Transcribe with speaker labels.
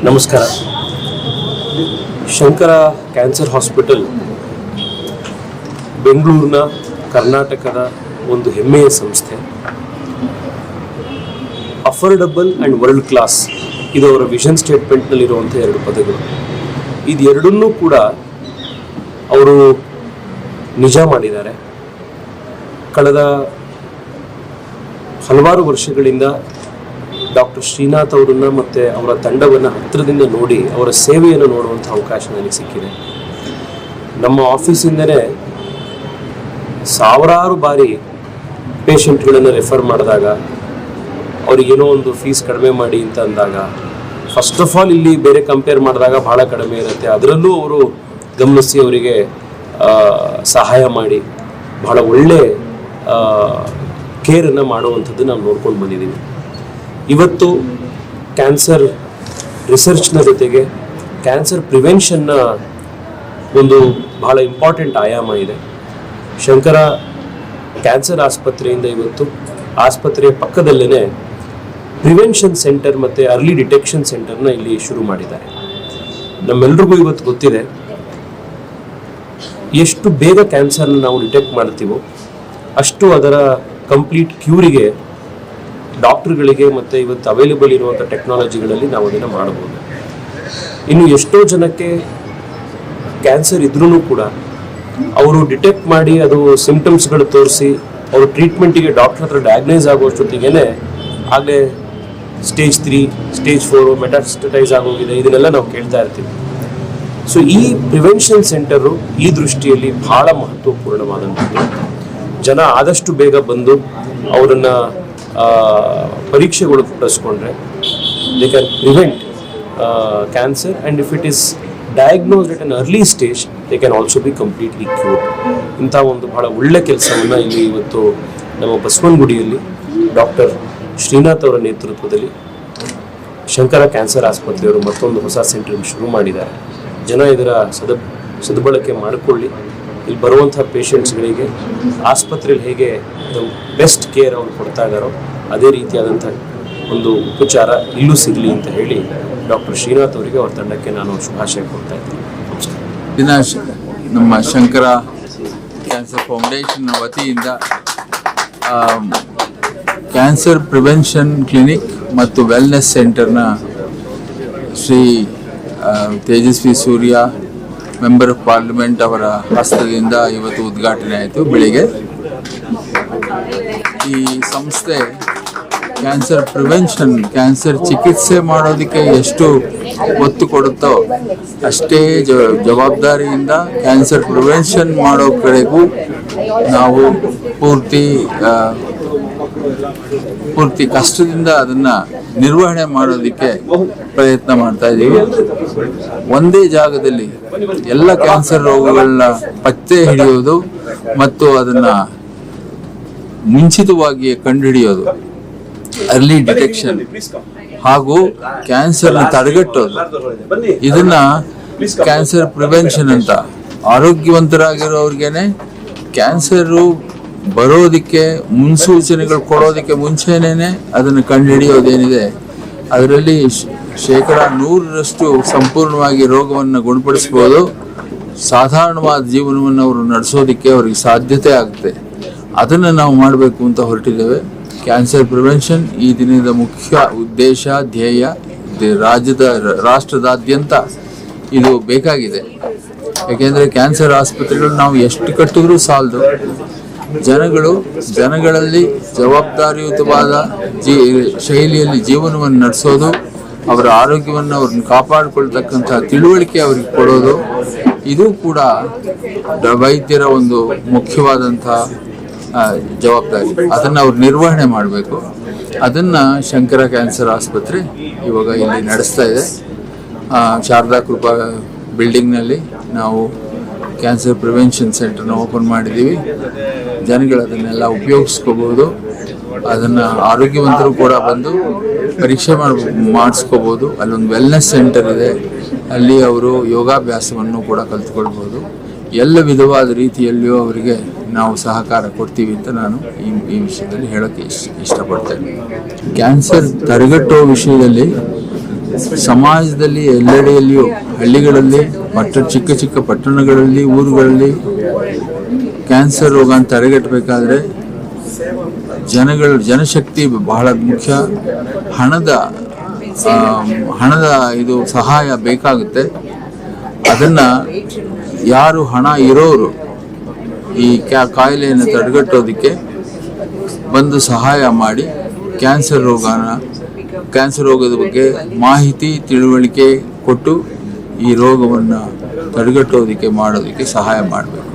Speaker 1: ನಮಸ್ಕಾರ. Shankara cancer hospital ಬೆಂಗಳೂರಿನ ಕರ್ನಾಟಕದ ಒಂದು ಹೆಮ್ಮೆಯ ಸಂಸ್ಥೆ. ಅಫೋರ್ಡಬಲ್ ಆ್ಯಂಡ್ ವರ್ಲ್ಡ್ ಕ್ಲಾಸ್ ಇದು ಅವರ ವಿಷನ್ ಸ್ಟೇಟ್ಮೆಂಟ್ನಲ್ಲಿರುವಂಥ ಎರಡು ಪದಗಳು. ಇದೆರಡನ್ನೂ ಕೂಡ ಅವರು ನಿಜ ಮಾಡಿದ್ದಾರೆ. ಕಳೆದ ಹಲವಾರು ವರ್ಷಗಳಿಂದ ಡಾಕ್ಟರ್ ಶ್ರೀನಾಥ್ ಅವರನ್ನು ಮತ್ತು ಅವರ ತಂಡವನ್ನು ಹತ್ತಿರದಿಂದ ನೋಡಿ ಅವರ ಸೇವೆಯನ್ನು ನೋಡುವಂಥ ಅವಕಾಶ ನನಗೆ ಸಿಕ್ಕಿದೆ. ನಮ್ಮ ಆಫೀಸಿಂದನೇ ಸಾವಿರಾರು ಬಾರಿ ಪೇಷಂಟ್ಗಳನ್ನು ರೆಫರ್ ಮಾಡಿದಾಗ ಅವರಿಗೇನೋ ಒಂದು ಫೀಸ್ ಕಡಿಮೆ ಮಾಡಿ ಅಂತ ಅಂದಾಗ, ಫಸ್ಟ್ ಆಫ್ ಆಲ್ ಇಲ್ಲಿ ಬೇರೆ ಕಂಪೇರ್ ಮಾಡಿದಾಗ ಭಾಳ ಕಡಿಮೆ ಇರುತ್ತೆ. ಅದರಲ್ಲೂ ಅವರು ಗಮನಿಸಿ ಅವರಿಗೆ ಸಹಾಯ ಮಾಡಿ ಭಾಳ ಒಳ್ಳೆ ಕೇರನ್ನು ಮಾಡುವಂಥದ್ದು ನಾವು ನೋಡ್ಕೊಂಡು ಬಂದಿದ್ದೀವಿ. ಇವತ್ತು ಕ್ಯಾನ್ಸರ್ ರಿಸರ್ಚ್ನ ಜೊತೆಗೆ ಕ್ಯಾನ್ಸರ್ ಪ್ರಿವೆನ್ಷನ್ನ ಒಂದು ಭಾಳ ಇಂಪಾರ್ಟೆಂಟ್ ಆಯಾಮ ಇದೆ. ಶಂಕರ ಕ್ಯಾನ್ಸರ್ ಆಸ್ಪತ್ರೆಯಿಂದ ಇವತ್ತು ಆಸ್ಪತ್ರೆಯ ಪಕ್ಕದಲ್ಲೇ ಪ್ರಿವೆನ್ಷನ್ ಸೆಂಟರ್ ಮತ್ತು ಅರ್ಲಿ ಡಿಟೆಕ್ಷನ್ ಸೆಂಟರ್ನ ಇಲ್ಲಿ ಶುರು ಮಾಡಿದ್ದಾರೆ. ನಮ್ಮೆಲ್ರಿಗೂ ಇವತ್ತು ಗೊತ್ತಿದೆ, ಎಷ್ಟು ಬೇಗ ಕ್ಯಾನ್ಸರ್ನ ನಾವು ಡಿಟೆಕ್ಟ್ ಮಾಡ್ತೀವೋ ಅಷ್ಟು ಅದರ ಕಂಪ್ಲೀಟ್ ಕ್ಯೂರಿಗೆ ಡಾಕ್ಟರ್ಗಳಿಗೆ ಮತ್ತು ಇವತ್ತು ಅವೈಲೇಬಲ್ ಇರುವಂಥ ಟೆಕ್ನಾಲಜಿಗಳಲ್ಲಿ ನಾವು ಅದನ್ನು ಮಾಡ್ಬೋದು. ಇನ್ನು ಎಷ್ಟೋ ಜನಕ್ಕೆ ಕ್ಯಾನ್ಸರ್ ಇದ್ರೂ ಕೂಡ ಅವರು ಡಿಟೆಕ್ಟ್ ಮಾಡಿ ಅದು ಸಿಂಪ್ಟಮ್ಸ್ಗಳು ತೋರಿಸಿ ಅವರು ಟ್ರೀಟ್ಮೆಂಟಿಗೆ ಡಾಕ್ಟರ್ ಹತ್ರ ಡಯಾಗ್ನೈಸ್ ಆಗೋಷ್ಟೊತ್ತಿಗೆ ಆಗಲೇ ಸ್ಟೇಜ್ 3, ಸ್ಟೇಜ್ 4 ಮೆಟಾಸ್ಟಟೈಸ್ ಆಗೋಗಿದೆ. ಇದನ್ನೆಲ್ಲ ನಾವು ಕೇಳ್ತಾ ಇರ್ತೀವಿ. ಸೊ ಈ ಪ್ರಿವೆನ್ಷನ್ ಸೆಂಟರು ಈ ದೃಷ್ಟಿಯಲ್ಲಿ ಭಾಳ ಮಹತ್ವಪೂರ್ಣವಾದಂಥದ್ದು. ಜನ ಆದಷ್ಟು ಬೇಗ ಬಂದು ಅವರನ್ನು ಪರೀಕ್ಷೆಗಳು ಪಡಿಸ್ಕೊಂಡ್ರೆ they can prevent cancer, and if it is diagnosed at an early stage they can also be completely cured. ಇಂಥ ಒಂದು ಬಹಳ ಒಳ್ಳೆ ಕೆಲಸವನ್ನು ಇಲ್ಲಿ ಇವತ್ತು ನಮ್ಮ ಬಸವನಗುಡಿಯಲ್ಲಿ ಡಾಕ್ಟರ್ ಶ್ರೀನಾಥ್ ಅವರ ನೇತೃತ್ವದಲ್ಲಿ ಶಂಕರ ಕ್ಯಾನ್ಸರ್ ಆಸ್ಪತ್ರೆಯವರು ಮತ್ತೊಂದು ಹೊಸ ಸೆಂಟರ್ ಶುರು ಮಾಡಿದ್ದಾರೆ. ಜನ ಇದರ ಸದ್ಬಳಕೆ ಮಾಡಿಕೊಳ್ಳಿ. ಇಲ್ಲಿ ಬರುವಂಥ ಪೇಷಂಟ್ಸ್ಗಳಿಗೆ ಆಸ್ಪತ್ರೆಯಲ್ಲಿ ಹೇಗೆ ಬೆಸ್ಟ್ ಕೇರ್ ಅವರು ಕೊಡ್ತಾ ಇದ್ದಾರೋ ಅದೇ ರೀತಿಯಾದಂಥ ಒಂದು ಉಪಚಾರ ಇಲ್ಲೂ ಸಿಗಲಿ ಅಂತ ಹೇಳಿ ಡಾಕ್ಟರ್ ಶ್ರೀನಾಥ್ ಅವರಿಗೆ ಅವ್ರ ತಂಡಕ್ಕೆ ನಾನು ಶುಭಾಶಯ ಕೊಡ್ತಾ ಇದ್ದೀನಿ. ನಮಸ್ಕಾರ.
Speaker 2: ನಮ್ಮ ಶಂಕರ ಕ್ಯಾನ್ಸರ್ ಫೌಂಡೇಶನ್ ವತಿಯಿಂದ ಕ್ಯಾನ್ಸರ್ ಪ್ರಿವೆನ್ಷನ್ ಕ್ಲಿನಿಕ್ ಮತ್ತು ವೆಲ್ನೆಸ್ ಸೆಂಟರ್ನ Shri Tejasvi Surya member of parliament ಅವರ ಹಸ್ತದಿಂದ ಇವತ್ತು ಉದ್ಘಾಟನೆ ಆಯಿತು ಬೆಳಿಗ್ಗೆ. ಈ ಸಂಸ್ಥೆ ಕ್ಯಾನ್ಸರ್ ಪ್ರಿವೆನ್ಷನ್, ಕ್ಯಾನ್ಸರ್ ಚಿಕಿತ್ಸೆ ಮಾಡೋದಕ್ಕೆ ಎಷ್ಟು ಒತ್ತು ಕೊಡುತ್ತೋ ಅಷ್ಟೇ ಜವಾಬ್ದಾರಿಯಿಂದ ಕ್ಯಾನ್ಸರ್ ಪ್ರಿವೆನ್ಷನ್ ಮಾಡೋ ಕಡೆಗೂ ನಾವು ಪೂರ್ತಿ ಕಷ್ಟದಿಂದ ಅದನ್ನು ನಿರ್ವಹಣೆ ಮಾಡೋದಕ್ಕೆ ಪ್ರಯತ್ನ ಮಾಡ್ತಾ ಇದ್ದೀವಿ. ಒಂದೇ ಜಾಗದಲ್ಲಿ ಎಲ್ಲ ಕ್ಯಾನ್ಸರ್ ರೋಗಗಳನ್ನ ಪತ್ತೆ ಹಿಡಿಯೋದು ಮತ್ತು ಅದನ್ನು ಮುಂಚಿತವಾಗಿ ಕಂಡುಹಿಡಿಯೋದು, ಅರ್ಲಿ ಡಿಟೆಕ್ಷನ್ ಹಾಗೂ ಕ್ಯಾನ್ಸರ್ನ ತಡೆಗಟ್ಟೋದು, ಇದನ್ನ ಕ್ಯಾನ್ಸರ್ ಪ್ರಿವೆನ್ಷನ್ ಅಂತ. ಆರೋಗ್ಯವಂತರಾಗಿರೋರ್ಗೇನೆ ಕ್ಯಾನ್ಸರು ಬರೋದಕ್ಕೆ ಮುನ್ಸೂಚನೆಗಳು ಕೊಡೋದಕ್ಕೆ ಮುಂಚೆನೇ ಅದನ್ನು ಕಂಡುಹಿಡಿಯೋದೇನಿದೆ ಅದರಲ್ಲಿ 100% ಸಂಪೂರ್ಣವಾಗಿ ರೋಗವನ್ನು ಗುಣಪಡಿಸ್ಬೋದು. ಸಾಧಾರಣವಾದ ಜೀವನವನ್ನು ಅವರು ನಡೆಸೋದಕ್ಕೆ ಅವ್ರಿಗೆ ಸಾಧ್ಯತೆ ಆಗುತ್ತೆ. ಅದನ್ನು ನಾವು ಮಾಡಬೇಕು ಅಂತ ಹೊರಟಿದ್ದೇವೆ. ಕ್ಯಾನ್ಸರ್ ಪ್ರಿವೆನ್ಷನ್ ಈ ದಿನದ ಮುಖ್ಯ ಉದ್ದೇಶ, ಧ್ಯೇಯ. ರಾಷ್ಟ್ರದಾದ್ಯಂತ ಇದು ಬೇಕಾಗಿದೆ. ಯಾಕೆಂದರೆ ಕ್ಯಾನ್ಸರ್ ಆಸ್ಪತ್ರೆಗಳು ನಾವು ಎಷ್ಟು ಕಟ್ಟಿದ್ರೂ ಸಾಲದು. ಜನಗಳಲ್ಲಿ ಜವಾಬ್ದಾರಿಯುತವಾದ ಶೈಲಿಯಲ್ಲಿ ಜೀವನವನ್ನು ನಡೆಸೋದು ಅವರ ಆರೋಗ್ಯವನ್ನು ಅವ್ರನ್ನ ಕಾಪಾಡಿಕೊಳ್ತಕ್ಕಂಥ ತಿಳುವಳಿಕೆ ಅವ್ರಿಗೆ ಕೊಡೋದು, ಇದು ಕೂಡ ವೈದ್ಯರ ಒಂದು ಮುಖ್ಯವಾದಂಥ ಜವಾಬ್ದಾರಿ. ಅದನ್ನು ಅವ್ರು ನಿರ್ವಹಣೆ ಮಾಡಬೇಕು. ಅದನ್ನು ಶಂಕರ ಕ್ಯಾನ್ಸರ್ ಆಸ್ಪತ್ರೆ ಇವಾಗ ಇಲ್ಲಿ ನಡೆಸ್ತಾ ಇದೆ. ಶಾರದಾ ಕೃಪಾ ಬಿಲ್ಡಿಂಗ್ನಲ್ಲಿ ನಾವು ಕ್ಯಾನ್ಸರ್ ಪ್ರಿವೆನ್ಷನ್ ಸೆಂಟರ್ನ ಓಪನ್ ಮಾಡಿದ್ದೀವಿ. ಜನಗಳು ಅದನ್ನೆಲ್ಲ ಉಪಯೋಗಿಸ್ಕೋಬೋದು. ಅದನ್ನು ಆರೋಗ್ಯವಂತರು ಕೂಡ ಬಂದು ಪರೀಕ್ಷೆ ಮಾಡಿಸ್ಕೋಬೋದು. ಅಲ್ಲೊಂದು ವೆಲ್ನೆಸ್ ಸೆಂಟರ್ ಇದೆ, ಅಲ್ಲಿ ಅವರು ಯೋಗಾಭ್ಯಾಸವನ್ನು ಕೂಡ ಕಲ್ತ್ಕೊಳ್ಬೋದು. ಎಲ್ಲ ವಿಧವಾದ ರೀತಿಯಲ್ಲಿಯೂ ಅವರಿಗೆ ನಾವು ಸಹಕಾರ ಕೊಡ್ತೀವಿ ಅಂತ ನಾನು ಈ ವಿಷಯದಲ್ಲಿ ಹೇಳೋಕ್ಕೆ ಇಷ್ಟಪಡ್ತೇನೆ. ಕ್ಯಾನ್ಸರ್ ತಡೆಗಟ್ಟುವ ವಿಷಯದಲ್ಲಿ ಸಮಾಜದಲ್ಲಿ ಎಲ್ಲೆಡೆಯಲ್ಲಿಯೂ, ಹಳ್ಳಿಗಳಲ್ಲಿ, ಚಿಕ್ಕ ಚಿಕ್ಕ ಪಟ್ಟಣಗಳಲ್ಲಿ, ಊರುಗಳಲ್ಲಿ ಕ್ಯಾನ್ಸರ್ ರೋಗನ ತಡೆಗಟ್ಟಬೇಕಾದ್ರೆ ಜನಶಕ್ತಿ ಬಹಳ ಮುಖ್ಯ. ಹಣದ ಇದು ಸಹಾಯ ಬೇಕಾಗುತ್ತೆ. ಅದನ್ನು ಯಾರು ಹಣ ಇರೋರು ಈ ಕಾಯಿಲೆಯನ್ನು ತಡೆಗಟ್ಟೋದಕ್ಕೆ ಬಂದು ಸಹಾಯ ಮಾಡಿ ಕ್ಯಾನ್ಸರ್ ರೋಗದ ಬಗ್ಗೆ ಮಾಹಿತಿ ತಿಳುವಳಿಕೆ ಕೊಟ್ಟು ಈ ರೋಗವನ್ನು ತಡೆಗಟ್ಟೋದಕ್ಕೆ ಮಾಡೋದಕ್ಕೆ ಸಹಾಯ ಮಾಡಬೇಕು.